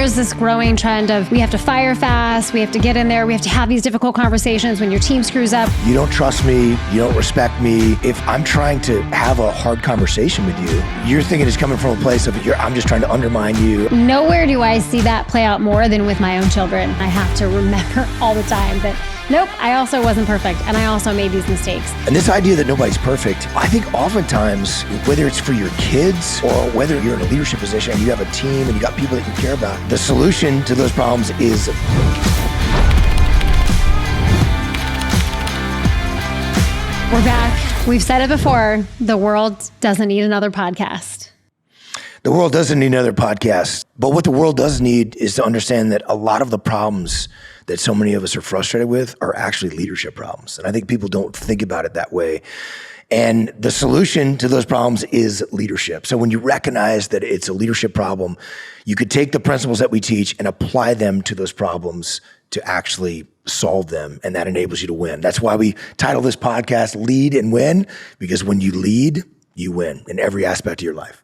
there's this growing trend of we have to fire fast, we have to get in there, we have to have these difficult conversations when your team screws up. You don't trust me, you don't respect me. If I'm trying to have a hard conversation with you, you're thinking it's coming from a place of I'm just trying to undermine you. Nowhere do I see that play out more than with my own children. I have to remember all the time that nope, I also wasn't perfect, and I also made these mistakes. And this idea that nobody's perfect, I think oftentimes, whether it's for your kids or whether you're in a leadership position and you have a team and you got people that you care about, the solution to those problems is we're back. We've said it before, the world doesn't need another podcast. The world doesn't need another podcast. But what the world does need is to understand that a lot of the problems that so many of us are frustrated with are actually leadership problems. And I think people don't think about it that way. And the solution to those problems is leadership. So when you recognize that it's a leadership problem, you could take the principles that we teach and apply them to those problems to actually solve them. And that enables you to win. That's why we title this podcast Lead and Win, because when you lead, you win in every aspect of your life.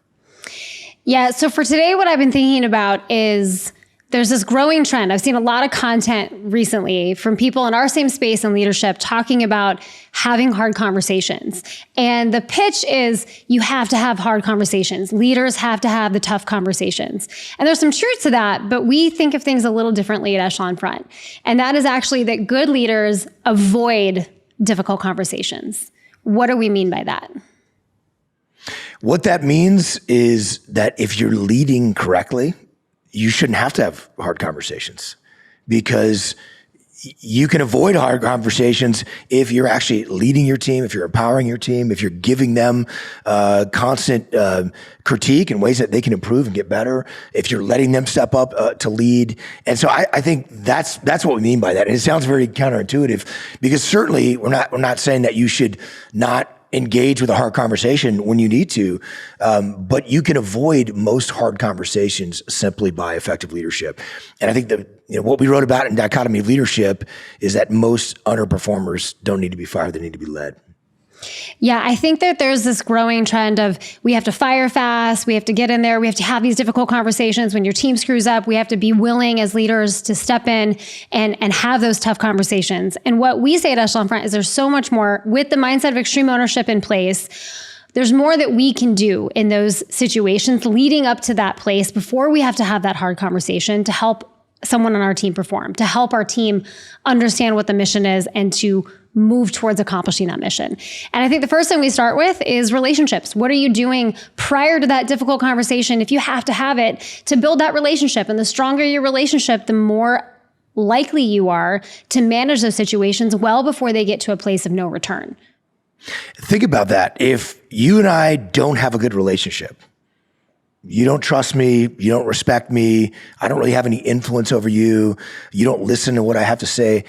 Yeah, so for today, what I've been thinking about is there's this growing trend. I've seen a lot of content recently from people in our same space in leadership talking about having hard conversations. And the pitch is you have to have hard conversations. Leaders have to have the tough conversations. And there's some truth to that, but we think of things a little differently at Echelon Front. And that is actually that good leaders avoid difficult conversations. What do we mean by that? What that means is that if you're leading correctly, you shouldn't have to have hard conversations, because you can avoid hard conversations if you're actually leading your team, if you're empowering your team, if you're giving them constant critique and ways that they can improve and get better, if you're letting them step up to lead. And so I think that's what we mean by that. And it sounds very counterintuitive, because certainly we're not saying that you should not engage with a hard conversation when you need to, but you can avoid most hard conversations simply by effective leadership. And I think that what we wrote about in Dichotomy of Leadership is that most underperformers don't need to be fired; they need to be led. Yeah, I think that there's this growing trend of we have to fire fast, we have to get in there, we have to have these difficult conversations when your team screws up, we have to be willing as leaders to step in and have those tough conversations. And what we say at Echelon Front is there's so much more with the mindset of extreme ownership in place. There's more that we can do in those situations leading up to that place before we have to have that hard conversation to help someone on our team perform, to help our team understand what the mission is and to move towards accomplishing that mission. And I think the first thing we start with is relationships. What are you doing prior to that difficult conversation, if you have to have it, to build that relationship? And the stronger your relationship, the more likely you are to manage those situations well before they get to a place of no return. Think about that. If you and I don't have a good relationship, you don't trust me, you don't respect me, I don't really have any influence over you, you don't listen to what I have to say.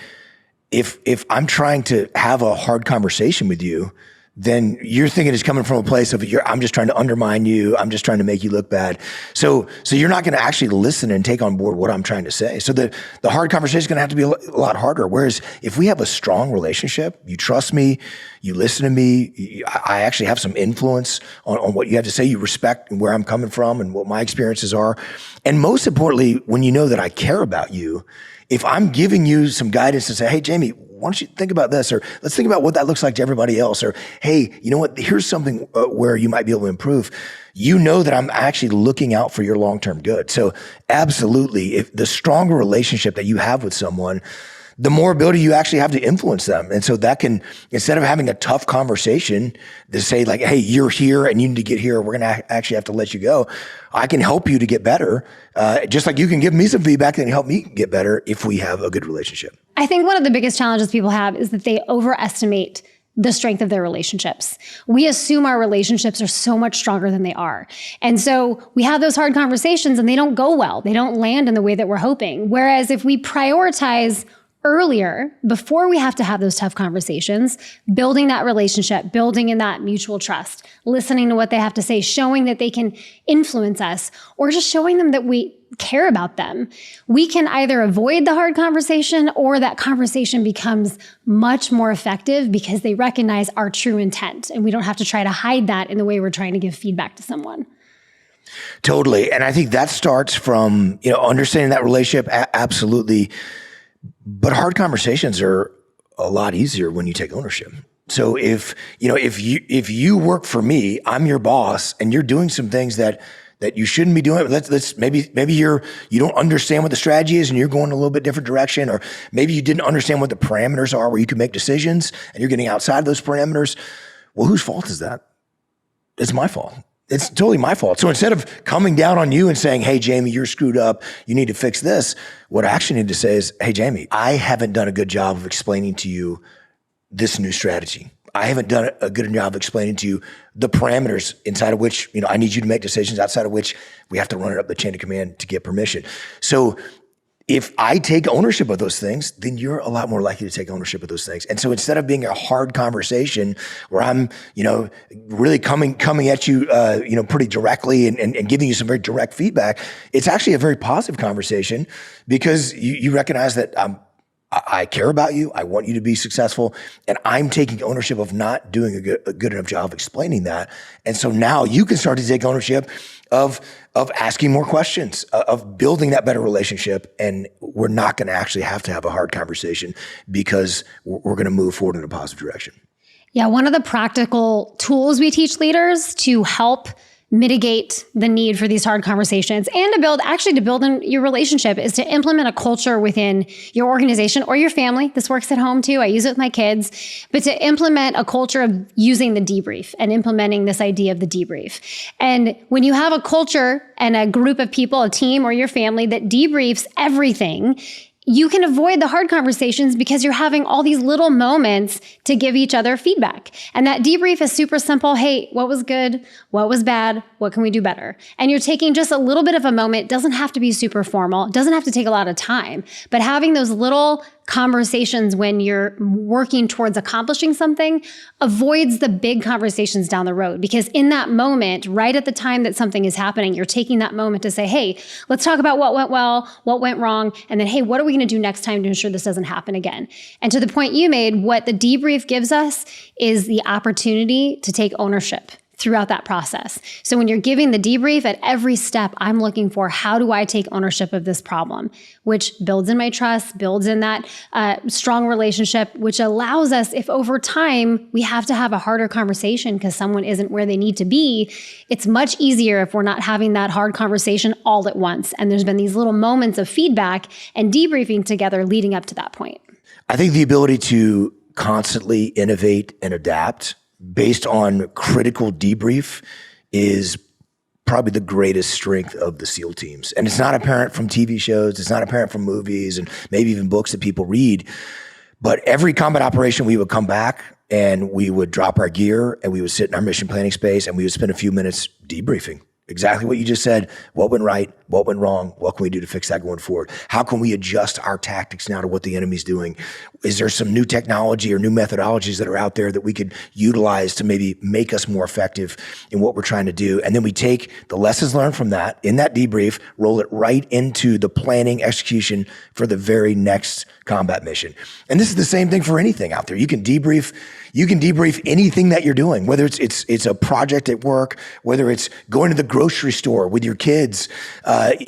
If I'm trying to have a hard conversation with you, then you're thinking it's coming from a place of I'm just trying to undermine you, I'm just trying to make you look bad. So you're not going to actually listen and take on board what I'm trying to say. So the hard conversation is going to have to be a lot harder. Whereas if we have a strong relationship, you trust me, you listen to me, I actually have some influence on what you have to say, you respect where I'm coming from and what my experiences are. And most importantly, when you know that I care about you, if I'm giving you some guidance to say, hey, Jamie, why don't you think about this? Or let's think about what that looks like to everybody else. Or, hey, you know what? Here's something where you might be able to improve. You know that I'm actually looking out for your long-term good. So absolutely, if the stronger relationship that you have with someone, the more ability you actually have to influence them. And so that can, instead of having a tough conversation to say like, hey, you're here and you need to get here, we're going to actually have to let you go. I can help you to get better. Just like you can give me some feedback and help me get better if we have a good relationship. I think one of the biggest challenges people have is that they overestimate the strength of their relationships. We assume our relationships are so much stronger than they are. And so we have those hard conversations and they don't go well. They don't land in the way that we're hoping. Whereas if we prioritize earlier, before we have to have those tough conversations, building that relationship, building in that mutual trust, listening to what they have to say, showing that they can influence us, or just showing them that we care about them, we can either avoid the hard conversation or that conversation becomes much more effective because they recognize our true intent and we don't have to try to hide that in the way we're trying to give feedback to someone. Totally. And I think that starts from, understanding that relationship. Absolutely. But hard conversations are a lot easier when you take ownership. So if you work for me, I'm your boss, and you're doing some things that you shouldn't be doing. Maybe you don't understand what the strategy is and you're going a little bit different direction, or maybe you didn't understand what the parameters are where you can make decisions and you're getting outside of those parameters. Well, whose fault is that? It's my fault. It's totally my fault. So instead of coming down on you and saying, hey, Jamie, you're screwed up, you need to fix this, what I actually need to say is, hey, Jamie, I haven't done a good job of explaining to you this new strategy. I haven't done a good job of explaining to you the parameters inside of which, I need you to make decisions, outside of which we have to run it up the chain of command to get permission. So if I take ownership of those things, then you're a lot more likely to take ownership of those things. And so instead of being a hard conversation where I'm, really coming at you, pretty directly and giving you some very direct feedback, it's actually a very positive conversation because you recognize that I care about you. I want you to be successful. And I'm taking ownership of not doing a good enough job of explaining that. And so now you can start to take ownership of asking more questions, of building that better relationship. And we're not going to actually have to have a hard conversation because we're going to move forward in a positive direction. Yeah. One of the practical tools we teach leaders to help mitigate the need for these hard conversations and to build in your relationship is to implement a culture within your organization or your family. This works at home too. I use it with my kids, but to implement a culture of using the debrief and implementing this idea of the debrief. And when you have a culture and a group of people, a team or your family that debriefs everything, you can avoid the hard conversations because you're having all these little moments to give each other feedback. And that debrief is super simple. Hey, what was good? What was bad? What can we do better? And you're taking just a little bit of a moment. It doesn't have to be super formal. It doesn't have to take a lot of time, but having those little conversations when you're working towards accomplishing something avoids the big conversations down the road. Because in that moment, right at the time that something is happening, you're taking that moment to say, hey, let's talk about what went well, what went wrong, and then, hey, what are we going to do next time to ensure this doesn't happen again? And to the point you made, what the debrief gives us is the opportunity to take ownership throughout that process. So when you're giving the debrief at every step, I'm looking for, how do I take ownership of this problem, which builds in my trust, builds in that strong relationship, which allows us, if over time we have to have a harder conversation because someone isn't where they need to be, it's much easier if we're not having that hard conversation all at once. And there's been these little moments of feedback and debriefing together leading up to that point. I think the ability to constantly innovate and adapt based on critical debrief is probably the greatest strength of the SEAL teams. And it's not apparent from TV shows. It's not apparent from movies and maybe even books that people read. But every combat operation, we would come back and we would drop our gear and we would sit in our mission planning space and we would spend a few minutes debriefing. Exactly what you just said. What went right? What went wrong? What can we do to fix that going forward? How can we adjust our tactics now to what the enemy's doing? Is there some new technology or new methodologies that are out there that we could utilize to maybe make us more effective in what we're trying to do? And then we take the lessons learned from that in that debrief, roll it right into the planning execution for the very next combat mission. And this is the same thing for anything out there. You can debrief anything that you're doing, whether it's a project at work, whether it's going to the grocery store with your kids,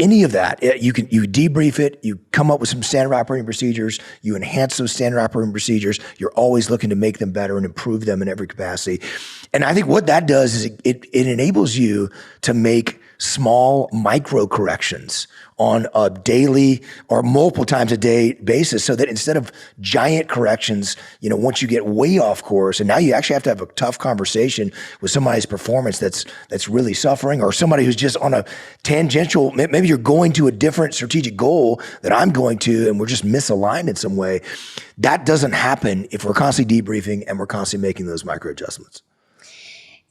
any of that. You debrief it, you come up with some standard operating procedures, you enhance those standard operating procedures. You're always looking to make them better and improve them in every capacity. And I think what that does is it enables you to make small micro corrections on a daily or multiple times a day basis, so that instead of giant corrections, once you get way off course and now you actually have to have a tough conversation with somebody's performance that's really suffering, or somebody who's just on a tangential, maybe you're going to a different strategic goal that I'm going to, and we're just misaligned in some way. That doesn't happen if we're constantly debriefing and we're constantly making those micro adjustments.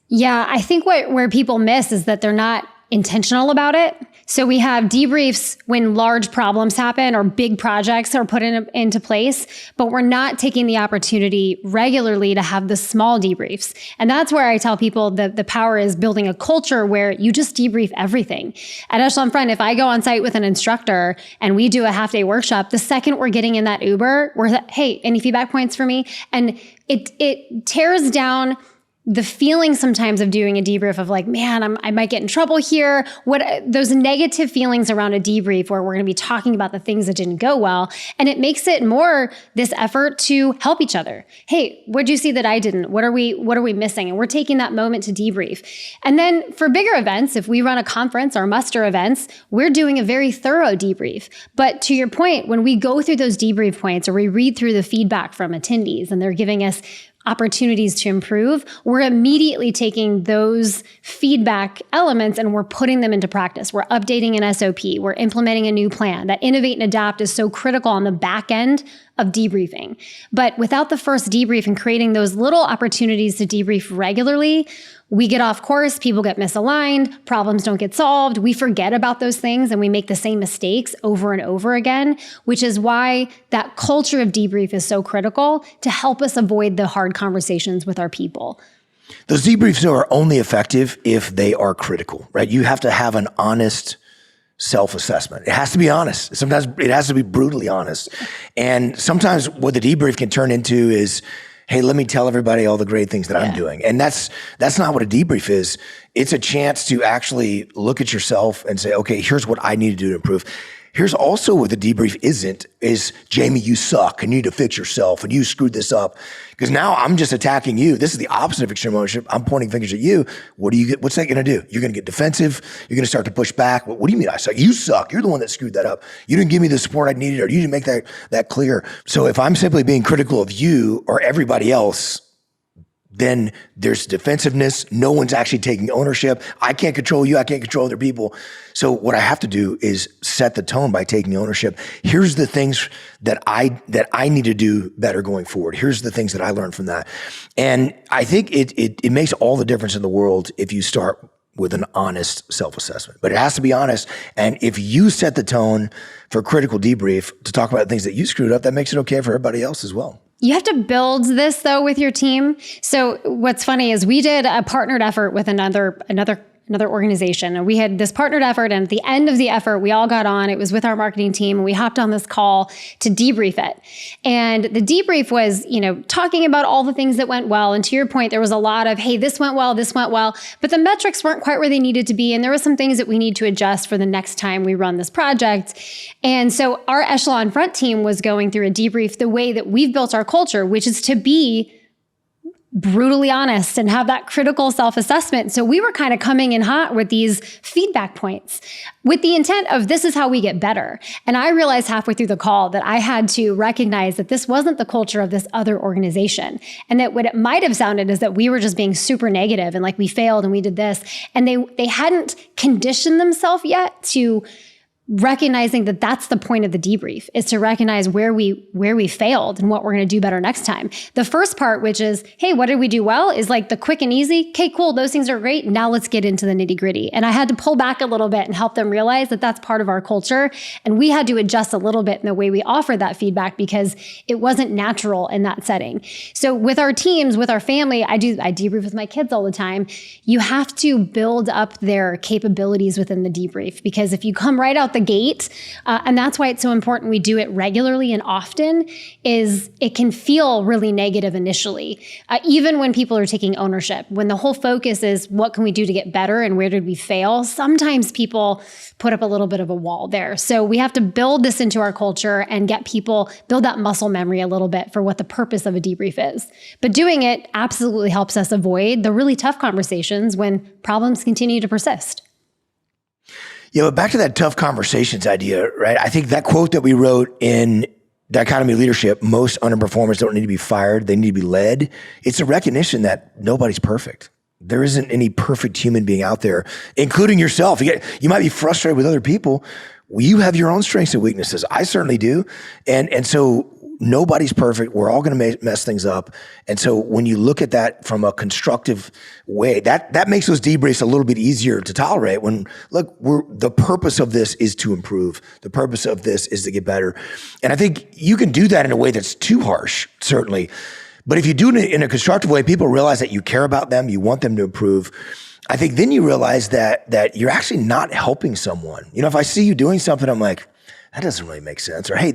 Yeah, I think where people miss is that they're not intentional about it. So we have debriefs when large problems happen or big projects are put into place, but we're not taking the opportunity regularly to have the small debriefs. And that's where I tell people that the power is building a culture where you just debrief everything. At Echelon Front, if I go on site with an instructor and we do a half-day workshop, the second we're getting in that Uber, we're, hey, any feedback points for me? And it tears down the feeling sometimes of doing a debrief of like, man, I might get in trouble here. Those negative feelings around a debrief where we're going to be talking about the things that didn't go well. And it makes it more this effort to help each other. Hey, what'd you see that I didn't? What are we missing? And we're taking that moment to debrief. And then for bigger events, if we run a conference or muster events, we're doing a very thorough debrief. But to your point, when we go through those debrief points or we read through the feedback from attendees and they're giving us opportunities to improve, we're immediately taking those feedback elements and we're putting them into practice. We're updating an SOP. We're implementing a new plan. That innovate and adapt is so critical on the back end of debriefing. But without the first debrief and creating those little opportunities to debrief regularly, we get off course, people get misaligned, problems don't get solved, we forget about those things and we make the same mistakes over and over again, which is why that culture of debrief is so critical to help us avoid the hard conversations with our people. Those debriefs are only effective if they are critical, right? You have to have an honest self-assessment. It has to be honest. Sometimes it has to be brutally honest. And sometimes what the debrief can turn into is, hey, let me tell everybody all the great things that I'm doing. And that's not what a debrief is. It's a chance to actually look at yourself and say, okay, here's what I need to do to improve. Here's also what the debrief isn't, is Jamie, you suck and you need to fix yourself and you screwed this up. Because now I'm just attacking you. This is the opposite of extreme ownership. I'm pointing fingers at you. What's that going to do? You're going to get defensive. You're going to start to push back. What do you mean I suck? You suck. You're the one that screwed that up. You didn't give me the support I needed, or you didn't make that clear. So if I'm simply being critical of you or everybody else, then there's defensiveness. No one's actually taking ownership. I can't control you. I can't control other people. So what I have to do is set the tone by taking ownership. Here's the things that I need to do better going forward. Here's the things that I learned from that. And I think it makes all the difference in the world if you start with an honest self-assessment. But it has to be honest. And if you set the tone for critical debrief to talk about things that you screwed up, that makes it okay for everybody else as well. You have to build this though with your team. So what's funny is we did a partnered effort with another organization, and we had this partnered effort. And at the end of the effort, we all got on. It was with our marketing team, and we hopped on this call to debrief it. And the debrief was, talking about all the things that went well. And to your point, there was a lot of, hey, this went well, but the metrics weren't quite where they needed to be. And there were some things that we need to adjust for the next time we run this project. And so our Echelon front team was going through a debrief the way that we've built our culture, which is to be brutally honest and have that critical self-assessment. So we were kind of coming in hot with these feedback points with the intent of this is how we get better. And I realized halfway through the call that I had to recognize that this wasn't the culture of this other organization. And that what it might have sounded is that we were just being super negative and like we failed and we did this. And they hadn't conditioned themselves yet to recognizing that that's the point of the debrief, is to recognize where we failed and what we're going to do better next time. The first part, which is, hey, what did we do well, is like the quick and easy. Okay, cool. Those things are great. Now let's get into the nitty gritty. And I had to pull back a little bit and help them realize that that's part of our culture. And we had to adjust a little bit in the way we offered that feedback because it wasn't natural in that setting. So with our teams, with our family, I debrief with my kids all the time. You have to build up their capabilities within the debrief, because if you come right out the gate, and that's why it's so important we do it regularly and often, is it can feel really negative initially, even when people are taking ownership. When the whole focus is what can we do to get better and where did we fail, sometimes people put up a little bit of a wall there. So we have to build this into our culture and get people, build that muscle memory a little bit for what the purpose of a debrief is. But doing it absolutely helps us avoid the really tough conversations when problems continue to persist. Yeah, but back to that tough conversations idea, right? I think that quote that we wrote in Dichotomy Leadership, most underperformers don't need to be fired, they need to be led. It's a recognition that nobody's perfect. There isn't any perfect human being out there, including yourself. You might be frustrated with other people. You have your own strengths and weaknesses. I certainly do. And so nobody's perfect. We're all going to mess things up. And so when you look at that from a constructive way, that makes those debriefs a little bit easier to tolerate. When, look, the purpose of this is to improve. The purpose of this is to get better. And I think you can do that in a way that's too harsh, certainly. But if you do it in a constructive way, people realize that you care about them, you want them to improve. I think then you realize that you're actually not helping someone. If I see you doing something, I'm like, that doesn't really make sense. Or, hey,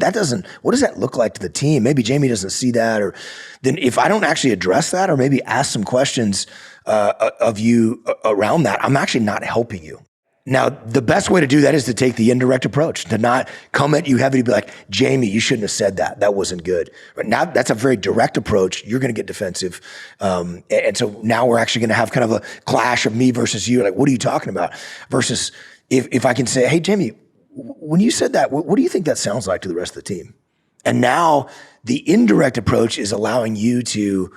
what does that look like to the team? Maybe Jamie doesn't see that. Or then if I don't actually address that or maybe ask some questions of you around that, I'm actually not helping you. Now, the best way to do that is to take the indirect approach, to not come at you heavy, to be like, Jamie, you shouldn't have said that. That wasn't good. But now that's a very direct approach. You're going to get defensive. And so now we're actually going to have kind of a clash of me versus you. Like, what are you talking about? Versus if I can say, hey, Jamie, when you said that, what do you think that sounds like to the rest of the team? And now the indirect approach is allowing you to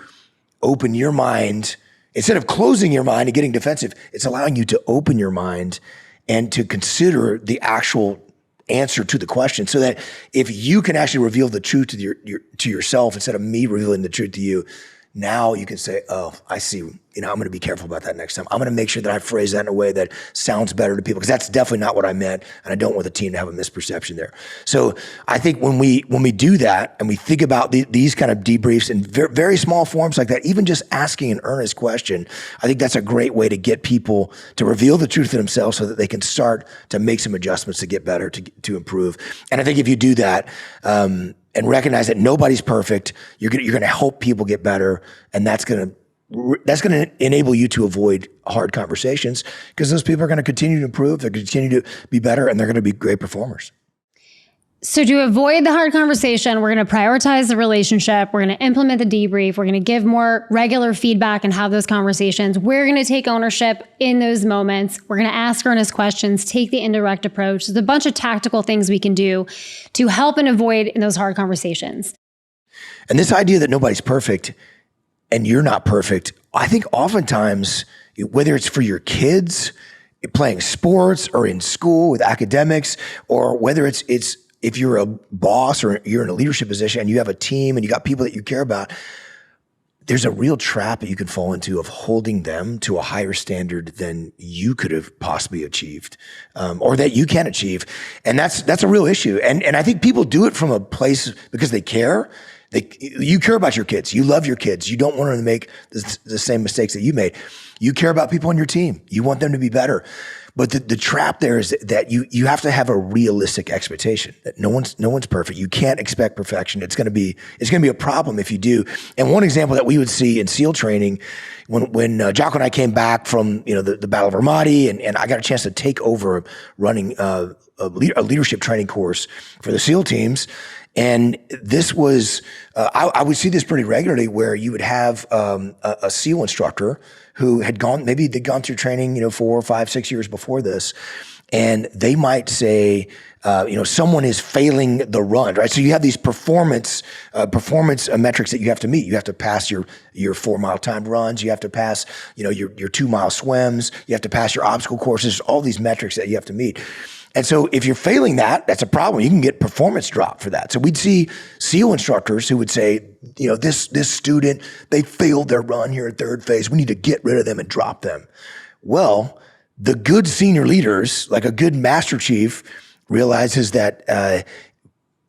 open your mind. Instead of closing your mind and getting defensive, it's allowing you to open your mind and to consider the actual answer to the question, so that if you can actually reveal the truth to yourself instead of me revealing the truth to you, now you can say, oh, I see, I'm going to be careful about that next time. I'm going to make sure that I phrase that in a way that sounds better to people, because that's definitely not what I meant. And I don't want the team to have a misperception there. So I think when we do that and we think about these kind of debriefs in very small forms like that, even just asking an earnest question, I think that's a great way to get people to reveal the truth to themselves so that they can start to make some adjustments to get better, to improve. And I think if you do that, and recognize that nobody's perfect, you're going to help people get better, and that's going to enable you to avoid hard conversations, because those people are going to continue to improve, they're going to continue to be better, and they're going to be great performers. So to avoid the hard conversation, we're going to prioritize the relationship. We're going to implement the debrief. We're going to give more regular feedback and have those conversations. We're going to take ownership in those moments. We're going to ask earnest questions, take the indirect approach. There's a bunch of tactical things we can do to help and avoid in those hard conversations. And this idea that nobody's perfect and you're not perfect, I think oftentimes, whether it's for your kids, playing sports, or in school with academics, or whether it's if you're a boss or you're in a leadership position and you have a team and you got people that you care about, there's a real trap that you can fall into of holding them to a higher standard than you could have possibly achieved, or that you can achieve. And that's a real issue. And I think people do it from a place because they care. You care about your kids. You love your kids. You don't want them to make the same mistakes that you made. You care about people on your team. You want them to be better. But the trap there is that you have to have a realistic expectation that no one's perfect. You can't expect perfection. It's going to be a problem if you do. And one example that we would see in SEAL training, when Jocko and I came back from the Battle of Ramadi, and I got a chance to take over running a leadership training course for the SEAL teams. And this was, I would see this pretty regularly, where you would have a SEAL instructor who had they'd gone through training, 4, 5, 6 years before this. And they might say, someone is failing the run, right? So you have these performance metrics that you have to meet. You have to pass your 4-mile timed runs. You have to pass, your 2-mile swims. You have to pass your obstacle courses, all these metrics that you have to meet. And so if you're failing that's a problem. You can get performance drop for that. So we'd see SEAL instructors who would say, this student, they failed their run here at third phase. We need to get rid of them and drop them. Well, the good senior leaders, like a good master chief, realizes that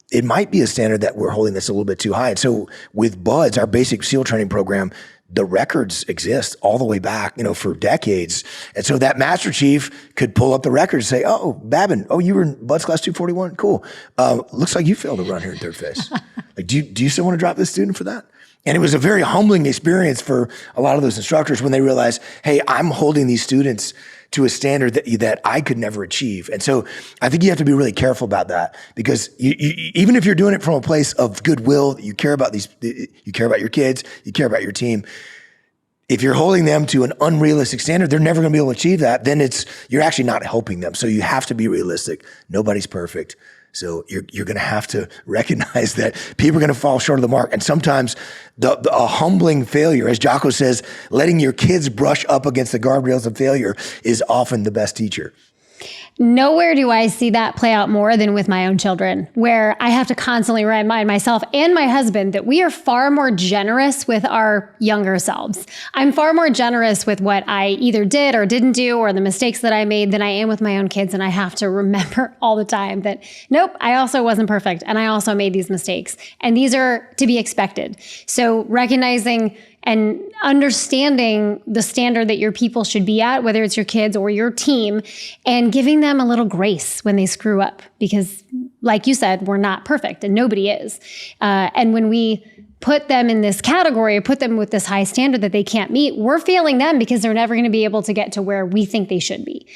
it might be a standard that we're holding this a little bit too high. And so with BUDS, our basic SEAL training program, the records exist all the way back, for decades. And so that master chief could pull up the records and say, oh, Babin, you were in BUDS class 241? Cool. Looks like you failed to run here in third phase. Like, do you still want to drop this student for that? And it was a very humbling experience for a lot of those instructors when they realized, hey, I'm holding these students to a standard that I could never achieve. And so I think you have to be really careful about that, because you, even if you're doing it from a place of goodwill, you care about you care about your kids, you care about your team. If you're holding them to an unrealistic standard, they're never going to be able to achieve that. Then you're actually not helping them. So you have to be realistic. Nobody's perfect. So you're going to have to recognize that people are going to fall short of the mark. And sometimes a humbling failure, as Jocko says, letting your kids brush up against the guardrails of failure is often the best teacher. Nowhere do I see that play out more than with my own children, where I have to constantly remind myself and my husband that we are far more generous with our younger selves. I'm far more generous with what I either did or didn't do, or the mistakes that I made, than I am with my own kids. And I have to remember all the time that, nope, I also wasn't perfect. And I also made these mistakes. And these are to be expected. So recognizing and understanding the standard that your people should be at, whether it's your kids or your team, and giving them a little grace when they screw up. Because like you said, we're not perfect and nobody is. And when we put them in this category or put them with this high standard that they can't meet, we're failing them because they're never going to be able to get to where we think they should be,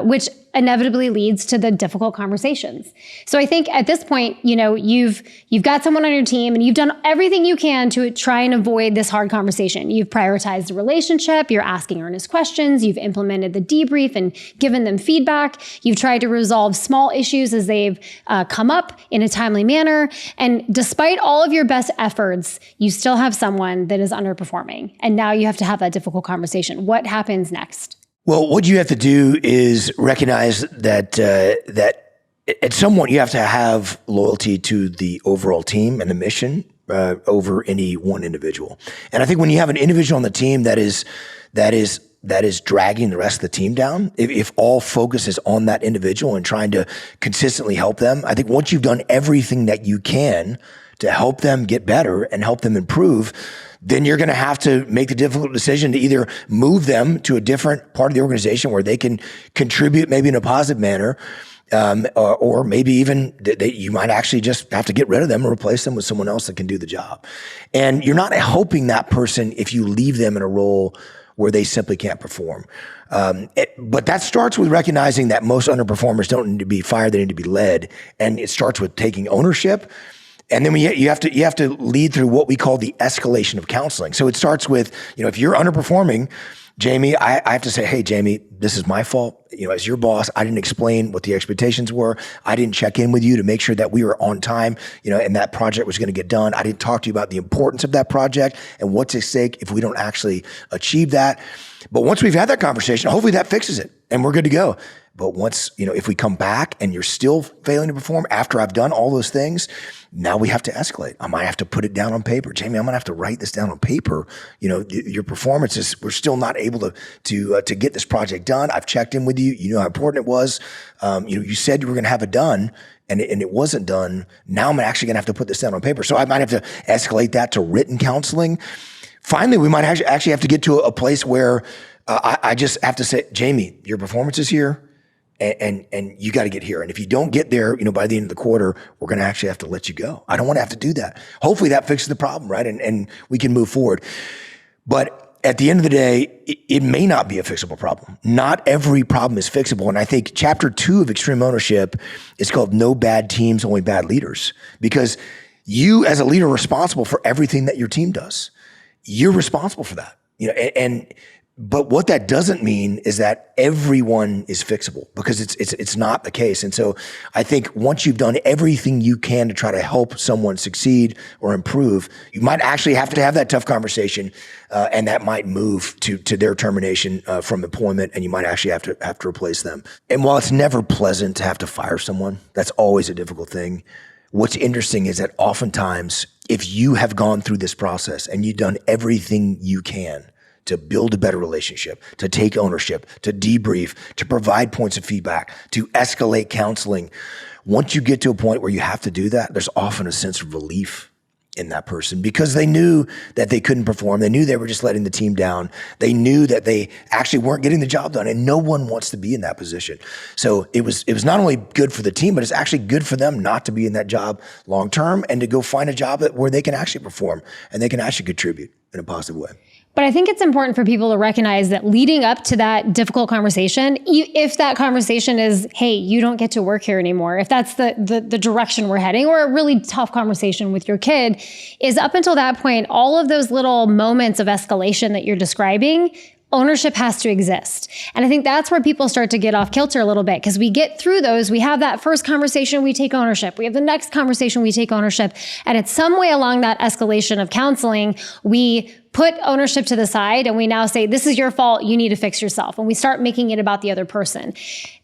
which inevitably leads to the difficult conversations. So I think at this point, you've got someone on your team and you've done everything you can to try and avoid this hard conversation. You've prioritized the relationship, you're asking earnest questions, you've implemented the debrief and given them feedback, you've tried to resolve small issues as they've come up in a timely manner. And despite all of your best efforts, you still have someone that is underperforming. And now you have to have that difficult conversation. What happens next? Well, what you have to do is recognize that at some point you have to have loyalty to the overall team and the mission over any one individual. And I think when you have an individual on the team that is dragging the rest of the team down, if all focus is on that individual and trying to consistently help them, I think once you've done everything that you can to help them get better and help them improve, then you're going to have to make the difficult decision to either move them to a different part of the organization where they can contribute maybe in a positive manner, or maybe even you might actually just have to get rid of them and replace them with someone else that can do the job. And you're not helping that person if you leave them in a role where they simply can't perform. But that starts with recognizing that most underperformers don't need to be fired, they need to be led. And it starts with taking ownership. And then you have to lead through what we call the escalation of counseling. So it starts with, if you're underperforming, Jamie, I have to say, hey, Jamie, this is my fault. As your boss, I didn't explain what the expectations were. I didn't check in with you to make sure that we were on time, and that project was going to get done. I didn't talk to you about the importance of that project and what's at stake if we don't actually achieve that. But once we've had that conversation, hopefully that fixes it and we're good to go. But once, if we come back and you're still failing to perform after I've done all those things, now we have to escalate. I might have to put it down on paper. Jamie, I'm going to have to write this down on paper. Your performance is, we're still not able to get this project done. I've checked in with you. You know how important it was. You said you were going to have it done and it wasn't done. Now I'm actually going to have to put this down on paper. So I might have to escalate that to written counseling. Finally, we might actually have to get to a place where I just have to say, Jamie, your performance is here. And you got to get here. And if you don't get there, by the end of the quarter, we're going to actually have to let you go. I don't want to have to do that. Hopefully that fixes the problem, right? And we can move forward. But at the end of the day, it may not be a fixable problem. Not every problem is fixable. And I think chapter 2 of Extreme Ownership is called No Bad Teams, Only Bad Leaders. Because you as a leader are responsible for everything that your team does. You're responsible for that. But what that doesn't mean is that everyone is fixable, because it's not the case. And so I think once you've done everything you can to try to help someone succeed or improve, you might actually have to have that tough conversation, and that might move to their termination from employment, and you might actually have to replace them. And while it's never pleasant to have to fire someone, that's always a difficult thing. What's interesting is that oftentimes, if you have gone through this process and you've done everything you can to build a better relationship, to take ownership, to debrief, to provide points of feedback, to escalate counseling, once you get to a point where you have to do that, there's often a sense of relief in that person, because they knew that they couldn't perform. They knew they were just letting the team down. They knew that they actually weren't getting the job done, and no one wants to be in that position. So it was not only good for the team, but it's actually good for them not to be in that job long term and to go find a job where they can actually perform and they can actually contribute in a positive way. But I think it's important for people to recognize that leading up to that difficult conversation, if that conversation is, hey, you don't get to work here anymore, if that's the direction we're heading, or a really tough conversation with your kid, is up until that point, all of those little moments of escalation that you're describing, ownership has to exist. And I think that's where people start to get off kilter a little bit, because we get through those. We have that first conversation, we take ownership. We have the next conversation, we take ownership. And it's some way along that escalation of counseling, we put ownership to the side and we now say, this is your fault, you need to fix yourself. And we start making it about the other person.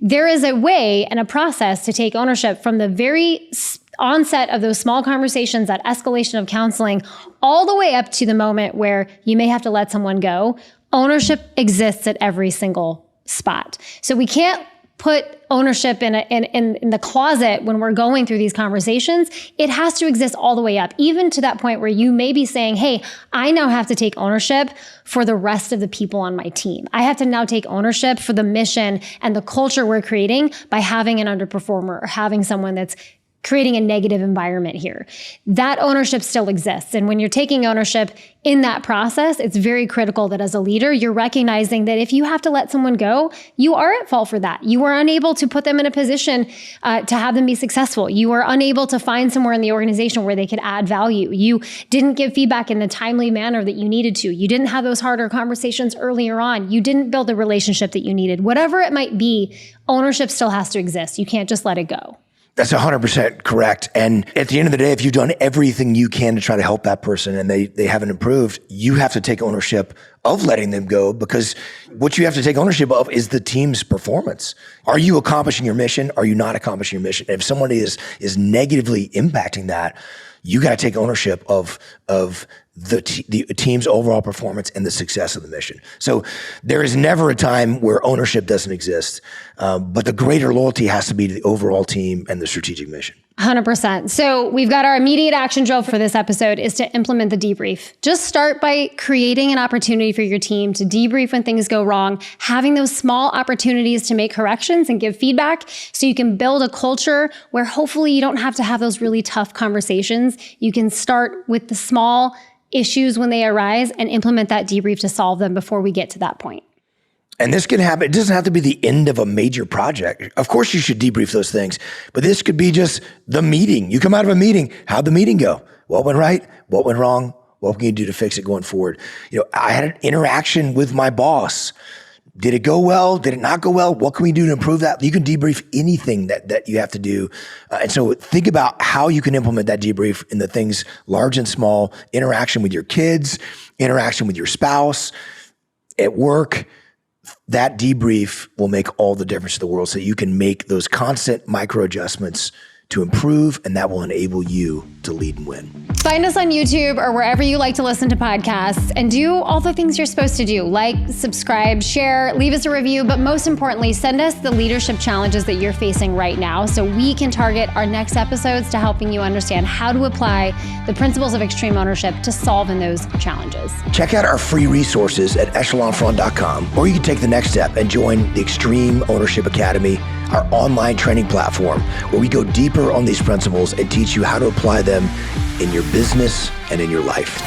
There is a way and a process to take ownership from the very onset of those small conversations, that escalation of counseling, all the way up to the moment where you may have to let someone go. Ownership exists at every single spot. So we can't put ownership in the closet when we're going through these conversations. It has to exist all the way up, even to that point where you may be saying, hey, I now have to take ownership for the rest of the people on my team. I have to now take ownership for the mission and the culture we're creating by having an underperformer or having someone that's creating a negative environment here. That ownership still exists. And when you're taking ownership in that process, it's very critical that as a leader, you're recognizing that if you have to let someone go, you are at fault for that. You were unable to put them in a position to have them be successful. You were unable to find somewhere in the organization where they could add value. You didn't give feedback in the timely manner that you needed to. You didn't have those harder conversations earlier on. You didn't build the relationship that you needed. Whatever it might be, ownership still has to exist. You can't just let it go. That's 100% correct. And at the end of the day, if you've done everything you can to try to help that person and they haven't improved, you have to take ownership of letting them go, because what you have to take ownership of is the team's performance. Are you accomplishing your mission? Are you not accomplishing your mission? If someone is negatively impacting that, you got to take ownership of the team's overall performance and the success of the mission. So there is never a time where ownership doesn't exist, but the greater loyalty has to be to the overall team and the strategic mission. 100%. So we've got our immediate action drill for this episode is to implement the debrief. Just start by creating an opportunity for your team to debrief when things go wrong, having those small opportunities to make corrections and give feedback so you can build a culture where hopefully you don't have to have those really tough conversations. You can start with the small issues when they arise and implement that debrief to solve them before we get to that point. And this can happen. It doesn't have to be the end of a major project. Of course, you should debrief those things, but this could be just the meeting. You come out of a meeting. How'd the meeting go? What went right? What went wrong? What can you do to fix it going forward? I had an interaction with my boss. Did it go well? Did it not go well? What can we do to improve that? You can debrief anything that you have to do. And so think about how you can implement that debrief in the things large and small, interaction with your kids, interaction with your spouse, at work. That debrief will make all the difference in the world, so you can make those constant micro adjustments to improve, and that will enable you to lead and win. Find us on YouTube or wherever you like to listen to podcasts and do all the things you're supposed to do. Like, subscribe, share, leave us a review, but most importantly, send us the leadership challenges that you're facing right now so we can target our next episodes to helping you understand how to apply the principles of extreme ownership to solving those challenges. Check out our free resources at echelonfront.com, or you can take the next step and join the Extreme Ownership Academy, our online training platform, where we go deeper on these principles and teach you how to apply them in your business and in your life.